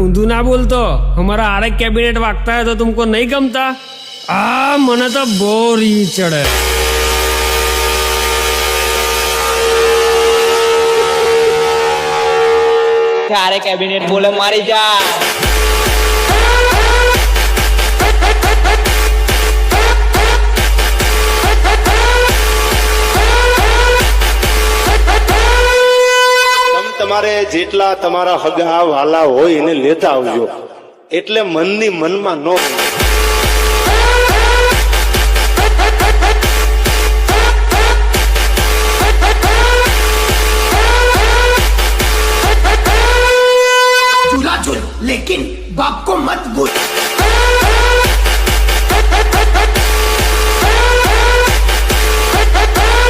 ઊંધું ना बोलतो हमारा आरे कैबिनेट वागता है तो तुमको नहीं गमता મને તો બહુ રી ચડે आरे कैबिनेट बोले मारी जा તમારે જેટલા તમારા હગા વાલા હોય એને લેતા આવજો એટલે મનની મનમાં ન